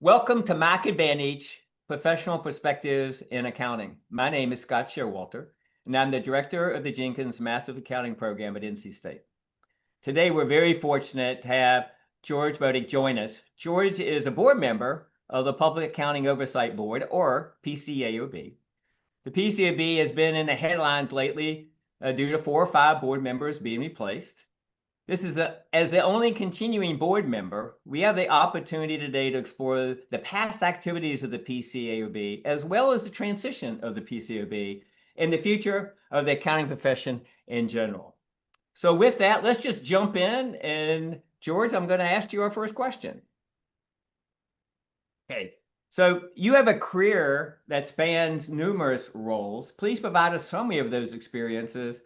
Welcome to Mac Advantage, Professional Perspectives in Accounting. My name is Scott Showalter, and I'm the director of the Jenkins Master of Accounting program at NC State. Today, we're very fortunate to have George Botic join us. George is a board member of the Public Accounting Oversight Board, or PCAOB. The PCAOB has been in the headlines lately due to 4 or 5 board members being replaced. As the only continuing board member, we have the opportunity today to explore the past activities of the PCAOB, as well as the transition of the PCAOB and the future of the accounting profession in general. So with that, let's just jump in. And George, I'm going to ask you our first question. Okay, so you have a career that spans numerous roles. Please provide a summary of those experiences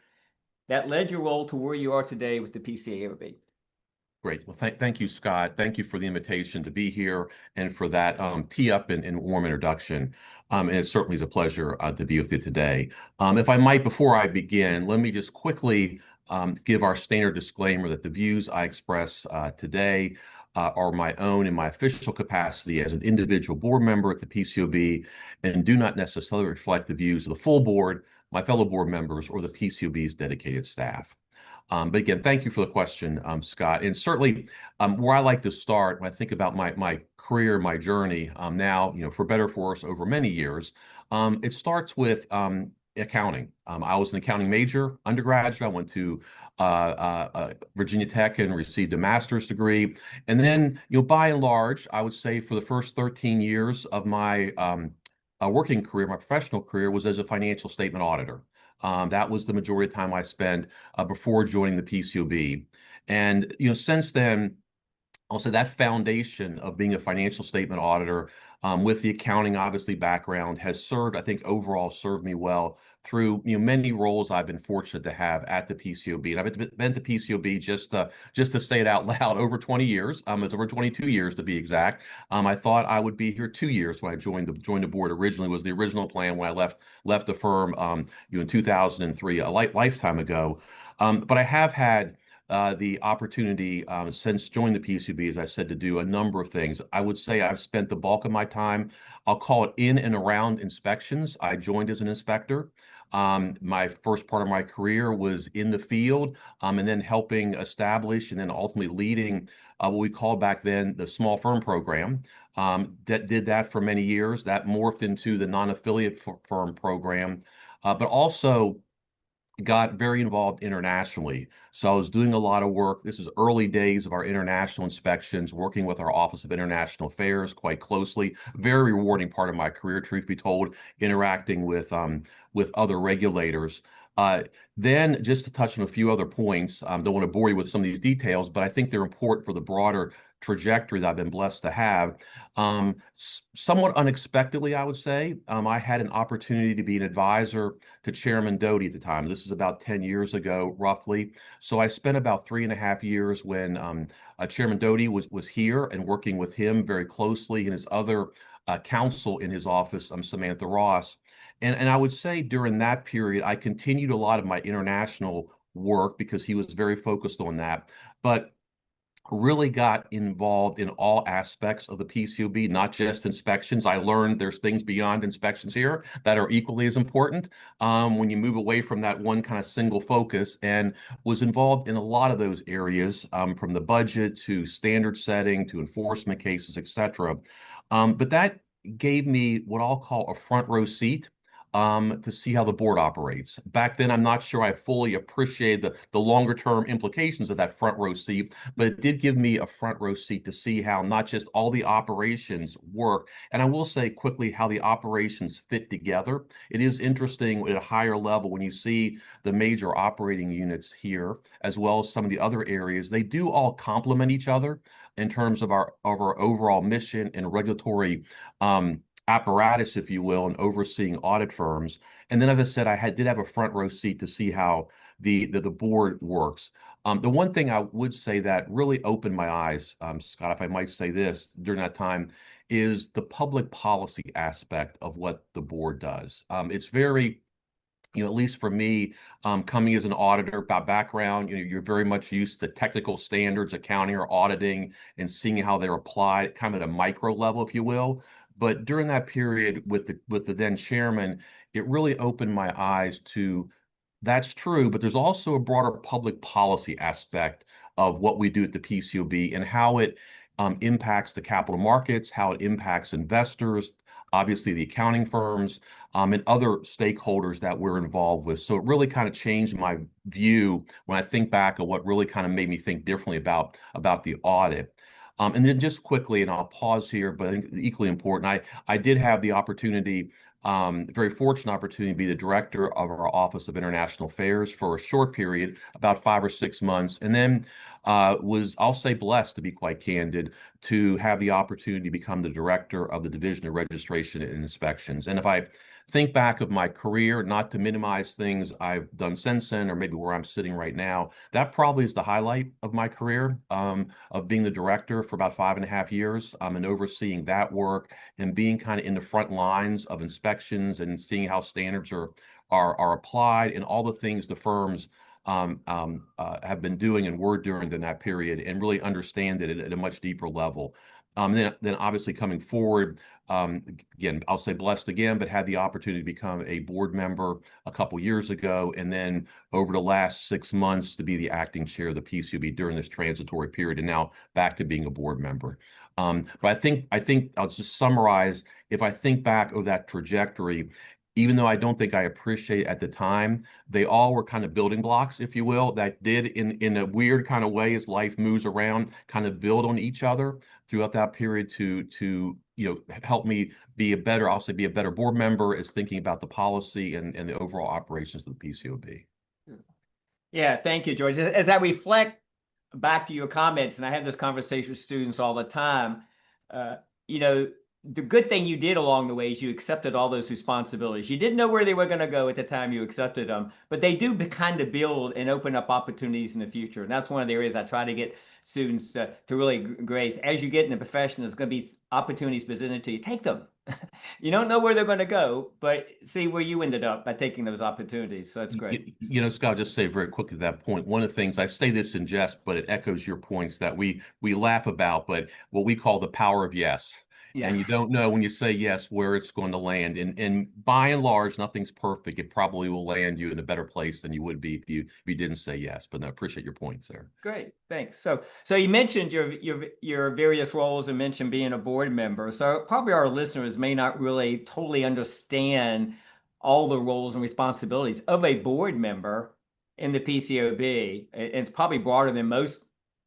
that led your role to where you are today with the PCAOB. Great. Well, thank you, Scott. Thank you for the invitation to be here and for that tee up and warm introduction. And it certainly is a pleasure to be with you today. If I might, before I begin, let me just quickly give our standard disclaimer that the views I express today are my own in my official capacity as an individual board member at the PCAOB and do not necessarily reflect the views of the full board, my fellow board members, or the PCAOB's dedicated staff. But again, thank you for the question, Scott. And certainly where I like to start when I think about my career, my journey now, for better or for worse over many years, it starts with accounting. I was an accounting major, undergraduate. I went to Virginia Tech and received a master's degree. And then, by and large, I would say for the first 13 years of my working career, my professional career was as a financial statement auditor. That was the majority of time I spent before joining the PCAOB. And, since then, I'll say that foundation of being a financial statement auditor with the accounting, obviously, background has served, I think, overall served me well through, many roles I've been fortunate to have at the PCAOB. And I've been to PCAOB just to say it out loud, over 20 years. It's over 22 years to be exact. I thought I would be here 2 years when I joined the board. Originally was the original plan when I left the firm, in 2003, a lifetime ago. But I have had the opportunity since joining the PCAOB, as I said, to do a number of things. I would say I've spent the bulk of my time, I'll call it in and around inspections. I joined as an inspector. My first part of my career was in the field and then helping establish and then ultimately leading what we called back then the small firm program. That did that for many years. That morphed into the non-affiliate firm program, but also got very involved internationally. So I was doing a lot of work. This is early days of our international inspections, working with our Office of International Affairs quite closely. Very rewarding part of my career, truth be told, interacting with other regulators. Then just to touch on a few other points, don't want to bore you with some of these details, but I think they're important for the broader trajectory that I've been blessed to have. Somewhat unexpectedly, I would say, I had an opportunity to be an advisor to Chairman Doty at the time. This is about 10 years ago, roughly. So I spent about 3.5 years when Chairman Doty was here and working with him very closely and his other counsel in his office, Samantha Ross. And I would say during that period, I continued a lot of my international work because he was very focused on that, but really got involved in all aspects of the PCAOB, not just inspections. I learned there's things beyond inspections here that are equally as important when you move away from that one kind of single focus, and was involved in a lot of those areas from the budget to standard setting to enforcement cases, etc. But that gave me what I'll call a front row seat to see how the board operates. Back then, I'm not sure I fully appreciated the longer term implications of that front row seat, but it did give me a front row seat to see how not just all the operations work, and I will say quickly how the operations fit together. It is interesting at a higher level when you see the major operating units here, as well as some of the other areas. They do all complement each other in terms of our overall mission and regulatory apparatus, if you will, and overseeing audit firms. And then, as I said, did have a front row seat to see how the board works. The one thing I would say that really opened my eyes, Scott, if I might say this, during that time, is the public policy aspect of what the board does. It's very at least for me, coming as an auditor by background, you're very much used to technical standards, accounting or auditing, and seeing how they're applied kind of at a micro level, if you will. But during that period with the then chairman, it really opened my eyes to that's true, but there's also a broader public policy aspect of what we do at the PCAOB and how it impacts the capital markets, how it impacts investors, obviously the accounting firms, and other stakeholders that we're involved with. So it really kind of changed my view when I think back of what really kind of made me think differently about the audit. And then just quickly, and I'll pause here, but I think equally important, I did have the opportunity, very fortunate opportunity to be the director of our Office of International Affairs for a short period, about 5 or 6 months, and then I'll say, blessed to be quite candid, to have the opportunity to become the director of the Division of Registration and Inspections. And if I think back of my career, not to minimize things I've done since then, or maybe where I'm sitting right now, that probably is the highlight of my career, of being the director for about 5.5 years, and overseeing that work and being kind of in the front lines of inspections and seeing how standards are applied and all the things the firms have been doing and were doing in that period, and really understand it at a much deeper level. Then obviously coming forward, again, I'll say blessed again, but had the opportunity to become a board member a couple years ago, and then over the last 6 months to be the acting chair of the PCAOB during this transitory period, and now back to being a board member. But I think I'll just summarize. If I think back of that trajectory, even though I don't think I appreciate at the time, they all were kind of building blocks, if you will, that did in a weird kind of way as life moves around, kind of build on each other throughout that period to help me be a better, I'll say, be a better board member, as thinking about the policy and the overall operations of the PCAOB. Yeah, thank you, George. As I reflect back to your comments, and I have this conversation with students all the time, uh, you know, the good thing you did along the way is you accepted all those responsibilities. You didn't know where they were going to go at the time you accepted them, but they do kind of build and open up opportunities in the future. And that's one of the areas I try to get students to really grace. As you get in the profession, there's going to be opportunities presented to you. Take them. You don't know where they're going to go, but see where you ended up by taking those opportunities. So that's great. Scott, I'll just say very quickly that point. One of the things, I say this in jest, but it echoes your points that we laugh about, but what we call the power of yes. Yeah. And you don't know when you say yes where it's going to land. And by and large, nothing's perfect. It probably will land you in a better place than you would be if you didn't say yes. But I appreciate your points there. Great, thanks. So you mentioned your various roles and mentioned being a board member. So probably our listeners may not really totally understand all the roles and responsibilities of a board member in the PCAOB. It's probably broader than most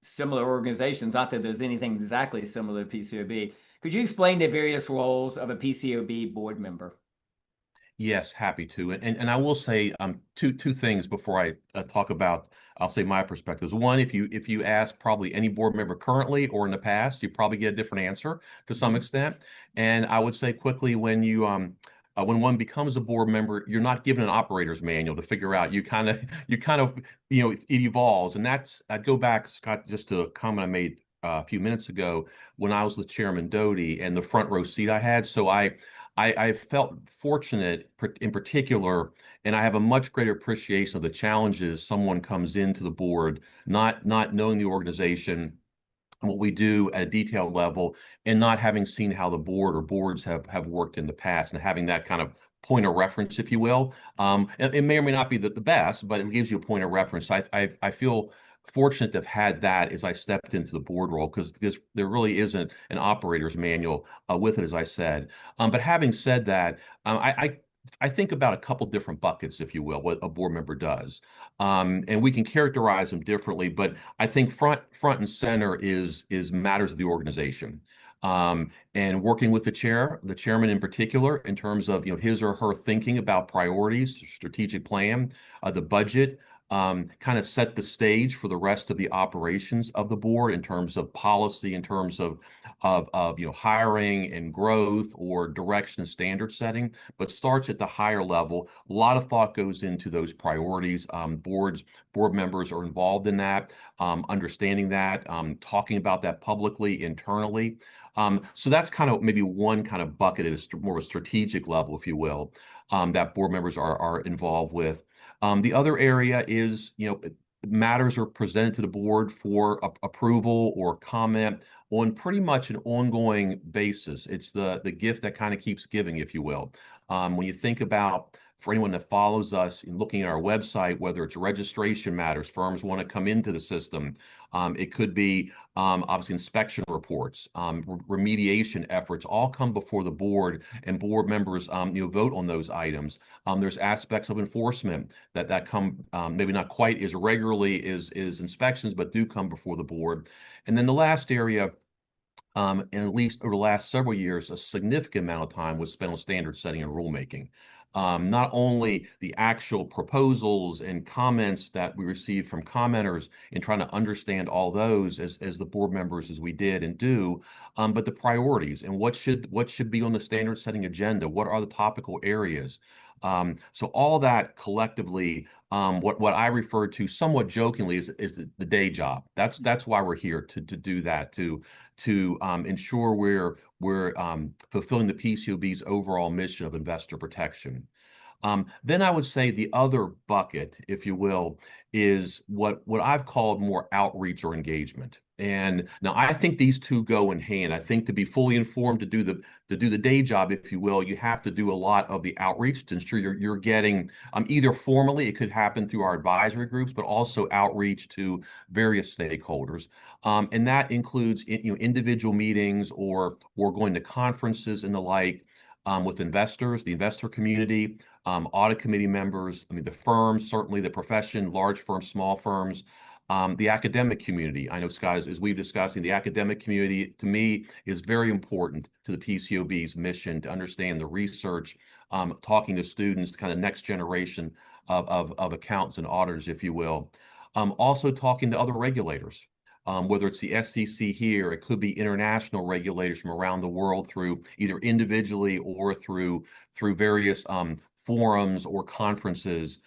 similar organizations. Not that there's anything exactly similar to PCAOB. Could you explain the various roles of a PCAOB board member? Yes, happy to. And I will say two things before I talk about, I'll say, my perspectives. One, if you ask probably any board member currently or in the past, you probably get a different answer to some extent. And I would say quickly, when when one becomes a board member, you're not given an operator's manual to figure out. You kind of it evolves. And I'd go back, Scott, just to a comment I made a few minutes ago when I was with Chairman Doty and the front row seat I had. So I felt fortunate in particular, and I have a much greater appreciation of the challenges someone comes into the board, not knowing the organization and what we do at a detailed level, and not having seen how the board or boards have worked in the past, and having that kind of point of reference, if you will. It may or may not be the best, but it gives you a point of reference. So I feel fortunate to have had that as I stepped into the board role, because there really isn't an operator's manual with it, as I said. But having said that, I think about a couple different buckets, if you will, what a board member does, and we can characterize them differently. But I think front and center is matters of the organization, and working with the chairman in particular, in terms of his or her thinking about priorities, strategic plan, the budget. Kind of set the stage for the rest of the operations of the board in terms of policy, in terms of hiring and growth or direction and standard setting, but starts at the higher level. A lot of thought goes into those priorities. Board members are involved in that, understanding that, talking about that publicly, internally. So that's kind of maybe one kind of bucket at a more of a strategic level, if you will, that board members are involved with. The other area is, matters are presented to the board for approval or comment on pretty much an ongoing basis. It's the gift that kind of keeps giving, if you will. When you think about, for anyone that follows us in looking at our website, whether it's registration matters, firms want to come into the system. It could be obviously inspection reports, remediation efforts, all come before the board, and board members vote on those items. There's aspects of enforcement that come maybe not quite as regularly as inspections, but do come before the board. And then the last area, and at least over the last several years, a significant amount of time was spent on standard setting and rulemaking. Not only the actual proposals and comments that we received from commenters in trying to understand all those as the board members as we did and do, but the priorities and what should be on the standard setting agenda. What are the topical areas? So all that collectively, what I refer to somewhat jokingly is the day job. That's why we're here to do that, to ensure we're fulfilling the PCAOB's overall mission of investor protection. Then I would say the other bucket, if you will, is what I've called more outreach or engagement. And now I think these two go in hand. I think to be fully informed, to do the day job, if you will, you have to do a lot of the outreach to ensure you're getting either formally, it could happen through our advisory groups, but also outreach to various stakeholders. And that includes individual meetings or going to conferences and the like, with investors, the investor community, audit committee members, the firms, certainly the profession, large firms, small firms, the academic community. I know, Scott, as we've discussed, the academic community, to me, is very important to the PCAOB's mission to understand the research, talking to students, kind of next generation of accountants and auditors, if you will. Also talking to other regulators. Whether it's the SEC here, it could be international regulators from around the world through either individually or through various forums or conferences.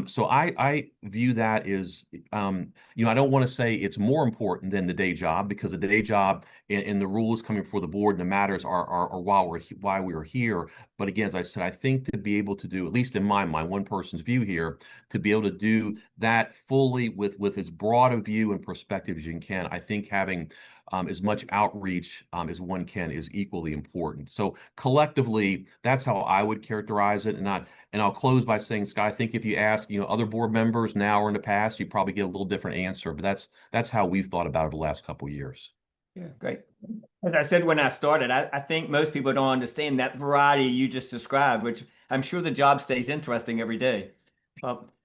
So I view that as, I don't want to say it's more important than the day job, because the day job and the rules coming before the board and the matters are why we are here. But again, as I said, I think to be able to do, at least in my mind, one person's view here, to be able to do that fully with as broad a view and perspective as you can, I think having as much outreach as one can is equally important. So collectively, that's how I would characterize it. And I'll close by saying, Scott, I think if you ask, other board members now or in the past, you probably get a little different answer. But that's how we've thought about it the last couple of years. Yeah, great. As I said when I started, I think most people don't understand that variety you just described, which I'm sure the job stays interesting every day.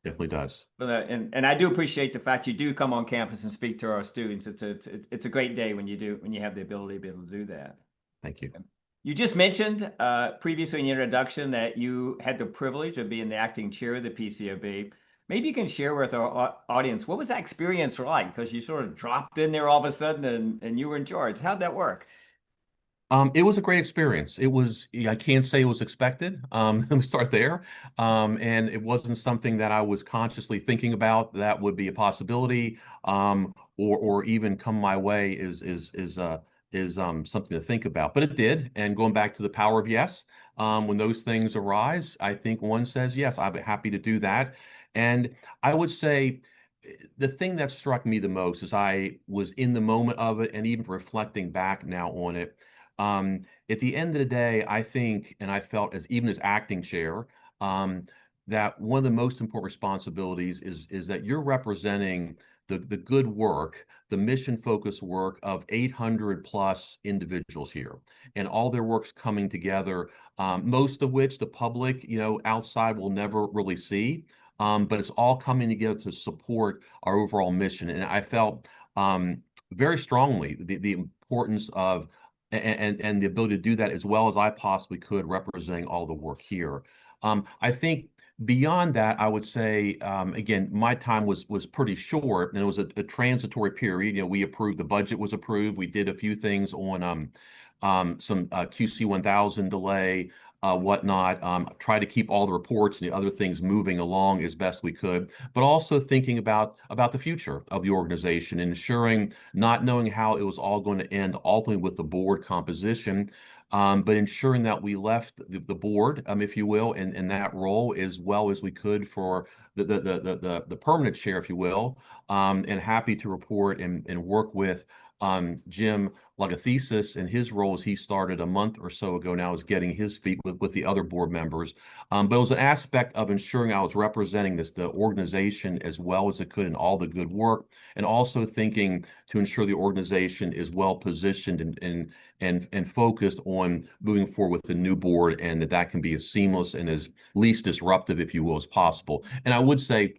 Definitely does. And I do appreciate the fact you do come on campus and speak to our students. It's a great day when you have the ability to be able to do that. Thank you. You just mentioned previously in your introduction that you had the privilege of being the acting chair of the PCAOB. Maybe you can share with our audience, what was that experience like? Because you sort of dropped in there all of a sudden and you were in charge. How'd that work? It was a great experience. I can't say it was expected. Let me start there. And it wasn't something that I was consciously thinking about that would be a possibility, or even come my way is something to think about. But it did. And going back to the power of yes, when those things arise, I think one says, yes, I'd be happy to do that. And I would say the thing that struck me the most as I was in the moment of it and even reflecting back now on it, at the end of the day, I think, and I felt even as acting chair, that one of the most important responsibilities is that you're representing the good work, the mission-focused work of 800 plus individuals here, and all their work's coming together, most of which the public, outside will never really see, but it's all coming together to support our overall mission. And I felt very strongly the importance of and the ability to do that as well as I possibly could, representing all the work here. I think beyond that, I would say, again, my time was pretty short, and it was a transitory period. We approved, the budget was approved. We did a few things on some QC 1000 delay, whatnot. Try to keep all the reports and the other things moving along as best we could, but also thinking about the future of the organization, ensuring not knowing how it was all going to end ultimately with the board composition. But ensuring that we left the board, if you will, in that role as well as we could for the permanent chair, if you will, and happy to report and work with Jim Lagathesis and his role as he started a month or so ago now is getting his feet with the other board members. But it was an aspect of ensuring I was representing the organization as well as it could in all the good work, and also thinking to ensure the organization is well positioned and focused on moving forward with the new board, and that can be as seamless and as least disruptive, if you will, as possible. And I would say,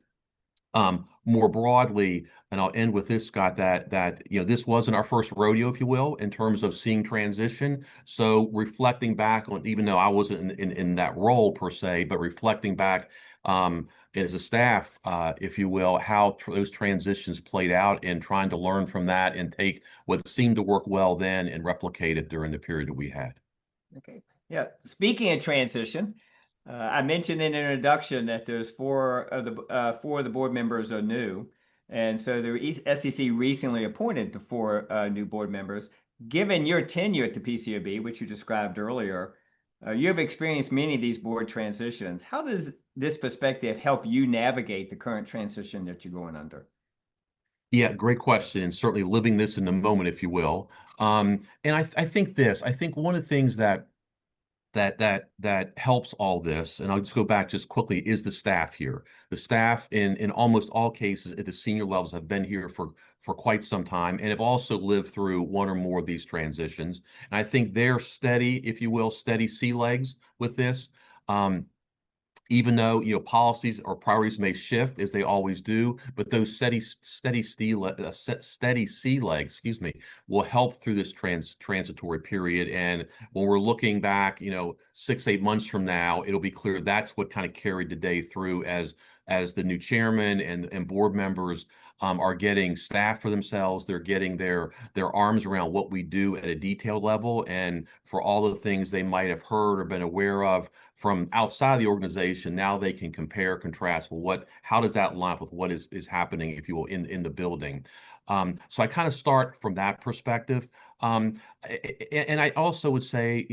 more broadly, and I'll end with this, Scott, that this wasn't our first rodeo, if you will, in terms of seeing transition. So reflecting back on, even though I wasn't in that role per se, but reflecting back as a staff, if you will, how those transitions played out, and trying to learn from that and take what seemed to work well then and replicate it during the period that we had. Okay. Yeah. Speaking of transition, I mentioned in the introduction that there's four of the board members are new, and so the SEC recently appointed the four new board members. Given your tenure at the PCAOB, which you described earlier, you have experienced many of these board transitions. How does this perspective help you navigate the current transition that you're going under? Yeah, great question. And certainly living this in the moment, if you will. And I think one of the things that helps all this, and I'll just go back just quickly, is the staff here. The staff in almost all cases at the senior levels have been here for quite some time and have also lived through one or more of these transitions. And I think they're steady, if you will, steady sea legs with this. Even though policies or priorities may shift as they always do, but those steady sea legs, excuse me, will help through this transitory period. And when we're looking back, 6-8 months from now, it'll be clear that's what kind of carried the day through as the new chairman and board members are getting staff for themselves. They're getting their arms around what we do at a detailed level, and for all the things they might have heard or been aware of from outside the organization, now they can compare, contrast. Well, how does that line up with what is happening, if you will, in the building? So I kind of start from that perspective. And I also would say,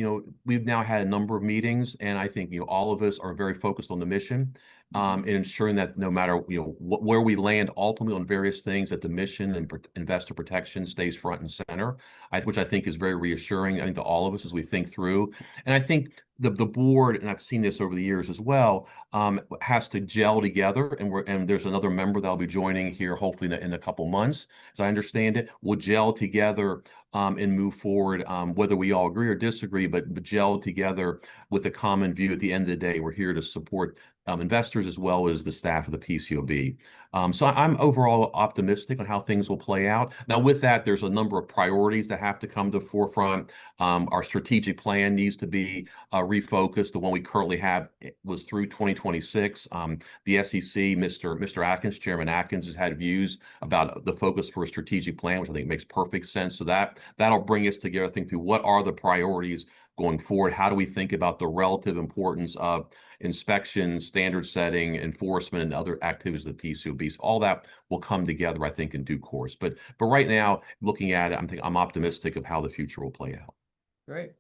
we've now had a number of meetings, and I think, all of us are very focused on the mission, and ensuring that no matter, where we land ultimately on various things, that the mission and investor protection stays front and center, which I think is very reassuring, I think, to all of us as we think through. And I think the board, and I've seen this over the years as well, has to gel together, and there's another member that'll be joining here hopefully in a couple months, as I understand it. We'll gel together and move forward, whether we all agree or disagree, but gel together with a common view. At the end of the day, we're here to support investors as well as the staff of the PCAOB. So I'm overall optimistic on how things will play out. Now, with that, there's a number of priorities that have to come to the forefront. Our strategic plan needs to be refocused. The one we currently have was through 2026. The SEC, Mr. Atkins, Chairman Atkins, has had views about the focus for a strategic plan, which I think makes perfect sense. So that'll bring us together, think through what are the priorities going forward. How do we think about the relative importance of inspection, standard setting, enforcement, and other activities of the PCAOB? So all that will come together, I think, in due course. But right now, looking at it, I'm optimistic of how the future will play out. Great.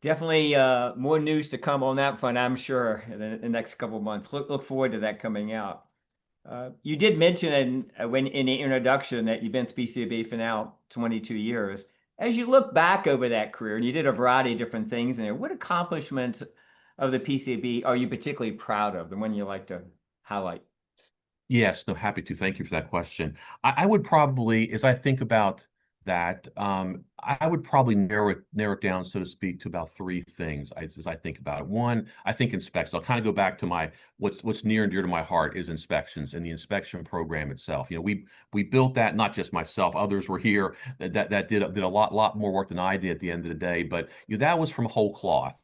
Definitely more news to come on that front, I'm sure, in the next couple of months. Look forward to that coming out. You did mention in the introduction that you've been to PCAOB for now 22 years. As you look back over that career, and you did a variety of different things in there, what accomplishments of the PCAOB are you particularly proud of, the one you like to highlight? Yes, no, happy to. Thank you for that question. I would probably, as I think about that, I would probably narrow it down, so to speak, to about three things as I think about it. One, I think inspections. I'll kind of go back to what's near and dear to my heart is inspections and the inspection program itself. We built that, not just myself, others were here that did a lot more work than I did at the end of the day, but that was from whole cloth.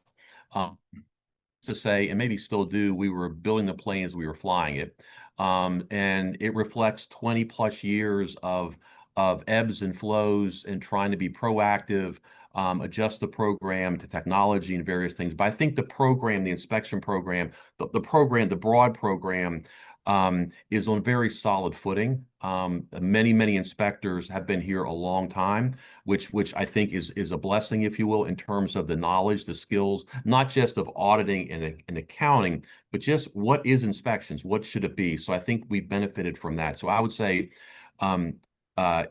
To say, and maybe still do, we were building the plane as we were flying it. And it reflects 20 plus years of ebbs and flows and trying to be proactive, adjust the program to technology and various things. But I think the program, the inspection program, the program, the broad program, is on very solid footing. Many inspectors have been here a long time, which I think is a blessing, if you will, in terms of the knowledge, the skills, not just of auditing and accounting, but just what is inspections? What should it be? So I think we've benefited from that. So I would say um,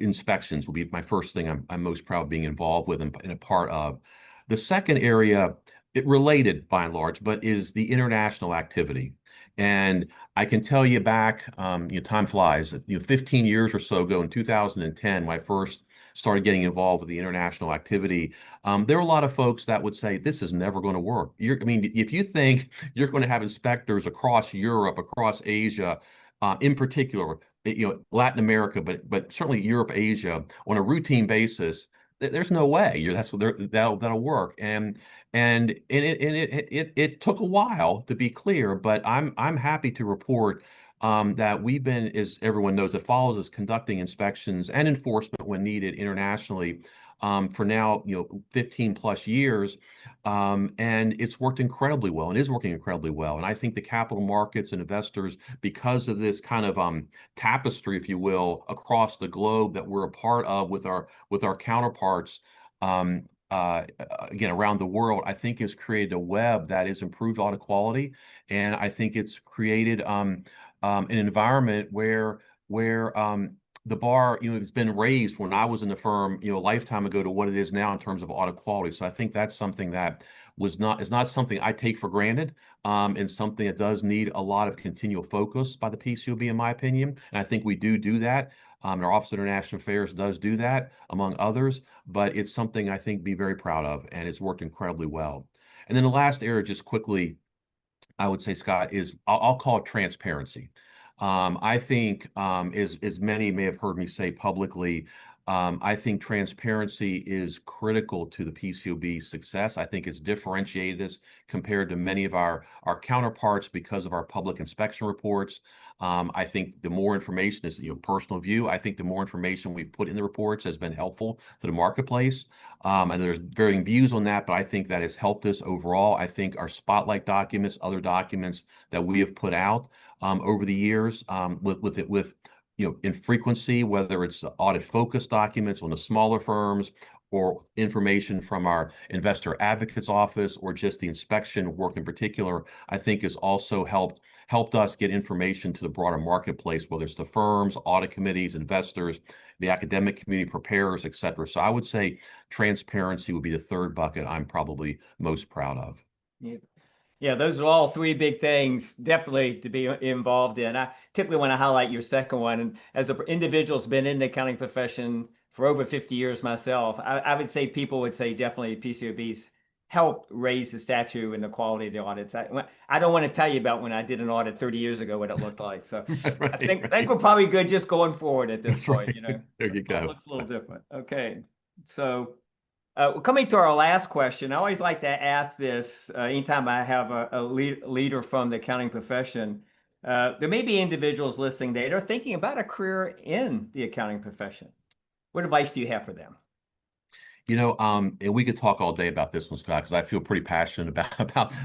inspections will be my first thing I'm most proud of being involved with and a part of. The second area, it related by and large, but is the international activity. And I can tell you back, time flies, 15 years or so ago in 2010, when I first started getting involved with the international activity, there were a lot of folks that would say, this is never going to work. I mean, if you think you're going to have inspectors across Europe, across Asia, in particular, Latin America, but certainly Europe, Asia, on a routine basis, there's no way that'll work. And it took a while to be clear, but I'm happy to report that we've been, as everyone knows that follows us, conducting inspections and enforcement when needed internationally for now 15 plus years, and it's worked incredibly well and is working incredibly well. And I think the capital markets and investors, because of this kind of tapestry, if you will, across the globe that we're a part of with our counterparts. Again, around the world, I think has created a web that has improved audit quality, and I think it's created an environment where the bar, has been raised when I was in the firm, a lifetime ago to what it is now in terms of audit quality. So I think that's something that is not something I take for granted, and something that does need a lot of continual focus by the PCAOB, in my opinion. And I think we do that. Our Office of International Affairs does do that, among others, but it's something I think be very proud of, and it's worked incredibly well. And then the last area, just quickly, I would say, Scott, is I'll call it transparency. I think, as many may have heard me say publicly, I think transparency is critical to the PCAOB's success. I think it's differentiated us compared to many of our counterparts because of our public inspection reports. I think the more information is, personal view. I think the more information we've put in the reports has been helpful to the marketplace. And there's varying views on that, but I think that has helped us overall. I think our spotlight documents, other documents that we have put out over the years, with in frequency, whether it's audit focused documents on the smaller firms or information from our investor advocates office or just the inspection work in particular, I think has also helped us get information to the broader marketplace, whether it's the firms, audit committees, investors, the academic community, preparers, et cetera. So I would say transparency would be the third bucket I'm probably most proud of. Yeah. Yeah, those are all three big things definitely to be involved in. I typically want to highlight your second one. And as an individual who's been in the accounting profession for over 50 years myself, I would say people would say definitely PCAOB's helped raise the stature and the quality of the audits. I don't want to tell you about when I did an audit 30 years ago, what it looked like. So Right, I think right. we're probably good just going forward at this That's point, right. There you It go. looks a little different. Okay. So coming to our last question, I always like to ask this anytime I have a leader from the accounting profession. There may be individuals listening that are thinking about a career in the accounting profession. What advice do you have for them? And we could talk all day about this one, Scott, because I feel pretty passionate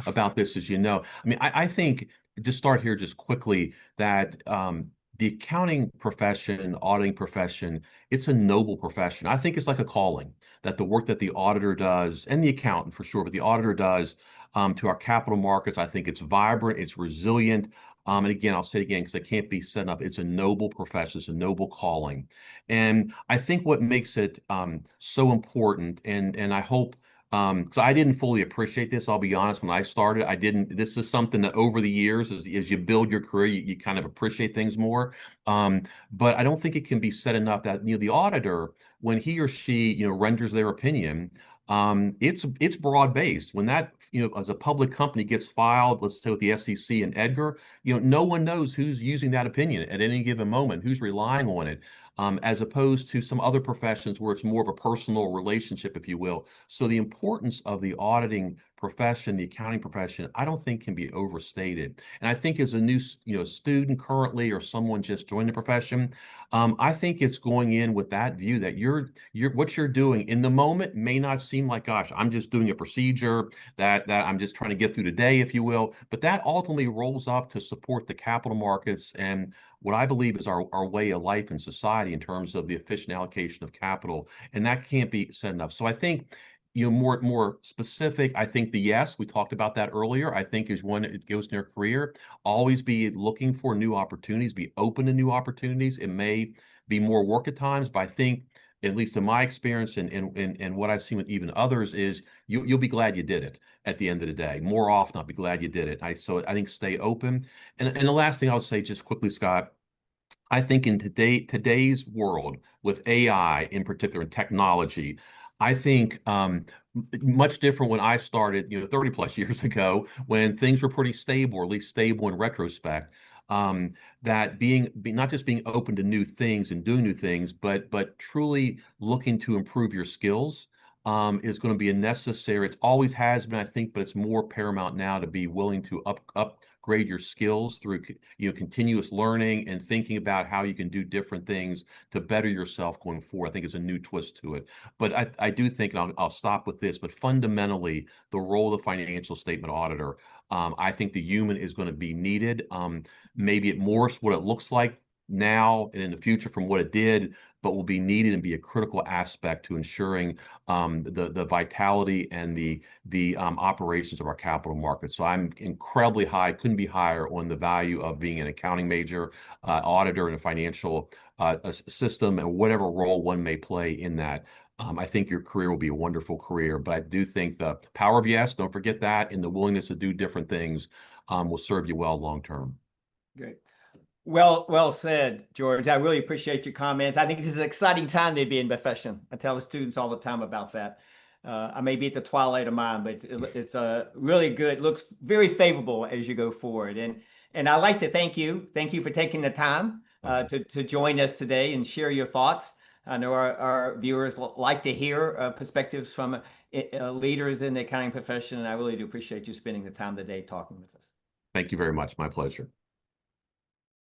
about this, as you know. I mean, I think to start here just quickly that the accounting profession, auditing profession, it's a noble profession. I think it's like a calling that the work that the auditor does, and the accountant for sure, but the auditor does to our capital markets. I think it's vibrant, it's resilient. And again, I'll say it again because it can't be set up. It's a noble profession, it's a noble calling. And I think what makes it so important, and I hope, because I didn't fully appreciate this, I'll be honest, when I started, I didn't, this is something that over the years, as you build your career, you kind of appreciate things more. But I don't think it can be said enough that, the auditor, when he or she, renders their opinion, it's broad based. When that, as a public company gets filed, let's say with the SEC and Edgar, no one knows who's using that opinion at any given moment, who's relying on it, as opposed to some other professions where it's more of a personal relationship, if you will. So the importance of the auditing profession, the accounting profession, I don't think can be overstated. And I think as a new, student currently or someone just joined the profession, I think it's going in with that view that you're what you're doing in the moment may not seem like, gosh, I'm just doing a procedure that I'm just trying to get through the day, if you will. But that ultimately rolls up to support the capital markets and what I believe is our way of life in society in terms of the efficient allocation of capital. And that can't be said enough. So I think more specific, I think the yes, we talked about that earlier. I think is when it goes in your career, always be looking for new opportunities, be open to new opportunities. It may be more work at times, but I think, at least in my experience and what I've seen with even others, is you'll be glad you did it at the end of the day. More often, I'll be glad you did it. So I think stay open. And the last thing I would say, just quickly, Scott, I think in today's world with AI in particular and technology, I think much different when I started, 30 plus years ago, when things were pretty stable, or at least stable in retrospect. That not just being open to new things and doing new things, but truly looking to improve your skills is going to be a necessary. It always has been, I think, but it's more paramount now to be willing to upgrade your skills through continuous learning and thinking about how you can do different things to better yourself going forward. I think it's a new twist to it. But I do think, and I'll stop with this, but fundamentally, the role of the financial statement auditor, I think the human is going to be needed. Maybe it morphs what it looks like now and in the future from what it did, but will be needed and be a critical aspect to ensuring the vitality and the operations of our capital markets. So I'm incredibly high, couldn't be higher on the value of being an accounting major, auditor in a financial system, and whatever role one may play in that. I think your career will be a wonderful career, but I do think the power of yes, don't forget that, and the willingness to do different things will serve you well long term. Great. Well said, George. I really appreciate your comments. I think this is an exciting time to be in profession. I tell the students all the time about that. I may be at the twilight of mine, but it's really good. Looks very favorable as you go forward. And I'd like to thank you. Thank you for taking the time to join us today and share your thoughts. I know our viewers like to hear perspectives from leaders in the accounting profession, and I really do appreciate you spending the time today talking with us. Thank you very much. My pleasure.